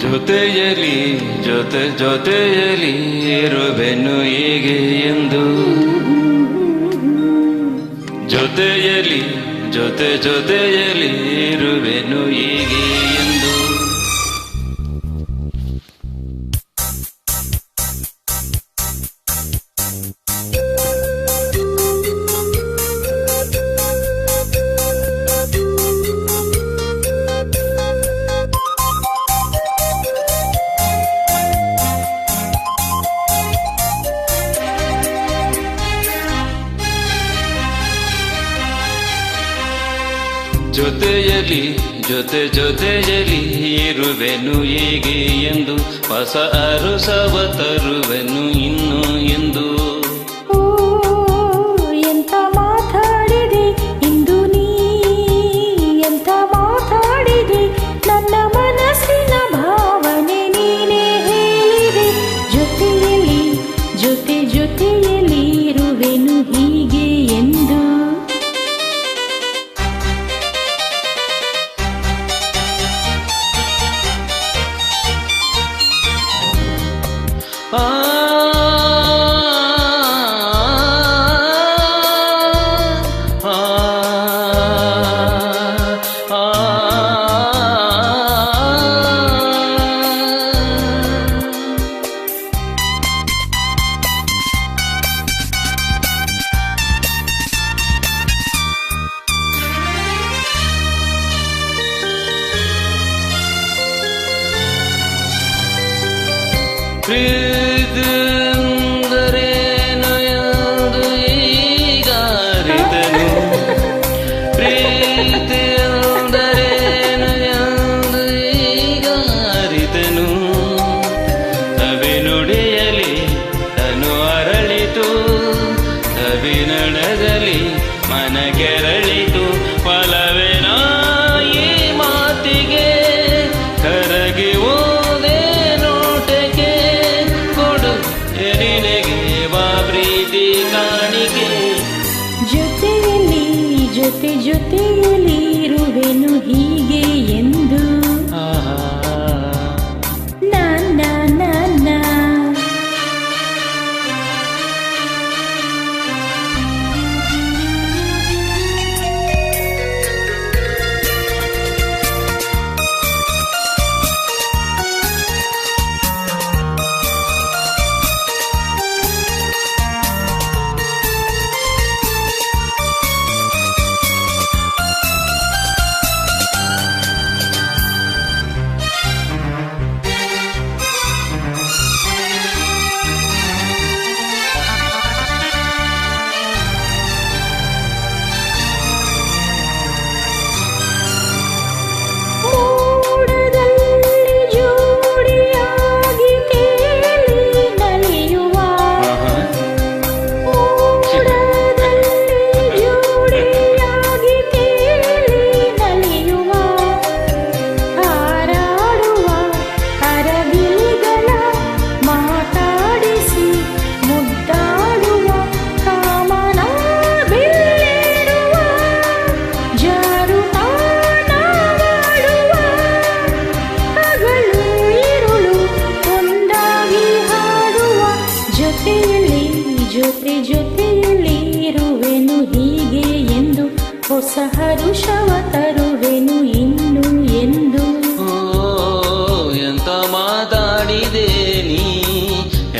ಜೊತೆಯಲಿ ಜೊತೆಯಲಿ ಇರುವೆನು ಹೀಗೆ ಎಂದು ಜೊತೆಯಲಿ ಜೊತೆಯಲಿ ಇರುವೆನು ಹೀಗೆ ಎಂದು ಜೊತೆಯಲಿ ಜೊತೆಯಲಿ ಇರುವೆನು ಹೀಗೆ ಎಂದು ಹೊಸ ಅರುಸವ ತರುವೆನು ಇನ್ನು ಎಂದು ಎಂತ ಮಾತಾಡಿದೆ ಇಂದು ನೀ ಎಂತ ಮಾತಾಡಿದೆ ನನ್ನ ಮನಸ್ಸಿನ ಭಾವನೆ ನೀನೇ ಹೇಳಿದೆ ಜೊತೆಯಲಿ ಜೊತೆಯಲಿ ಇರುವೆನು ಹೀಗೆ ಎಂದು ಪ್ರೀತಿಯೆಂದರೇನು ಎಂದು ಈಗ ಅರಿತೆನು ಪ್ರೀತಿಯೆಂದರೇನು ಎಂದು ಈಗ ಅರಿತೆನು ಸವಿ ನುಡಿಯಲಿ ತನು ಅರಳಿತು ಸವಿ ನಡೆದಲಿ ಮನ ಕೆರಳಿತು ಫಲವೇನ ಈ ಮಾತಿಗೆ ಕರಗಿ ಜೊತೆಯಲಿ ಇರುವೆನು ಹೀಗೆ ಎಂದು ನನ್ನ ಜೊತೆಯಲಿ ಇರುವೆನು ಹೀಗೆ ಎಂದು ಹೊಸ ಹರುಷವ ತರುವೆನು ಇನ್ನು ಎಂದು ಎಂತ ಮಾತಾಡಿದೆ ನೀ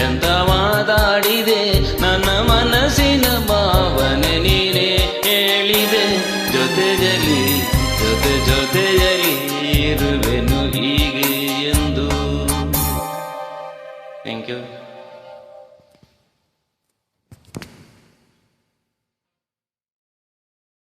ಎಂತ ಮಾತಾಡಿದೆ ನನ್ನ ಮನಸ್ಸಿನ ಭಾವನೆ ನೀನೇ ಹೇಳಿದೆ ಜೊತೆಯಲಿ ಇರುವೆನು ಹೀಗೆ ಎಂದು ಥ್ಯಾಂಕ್ ಯು.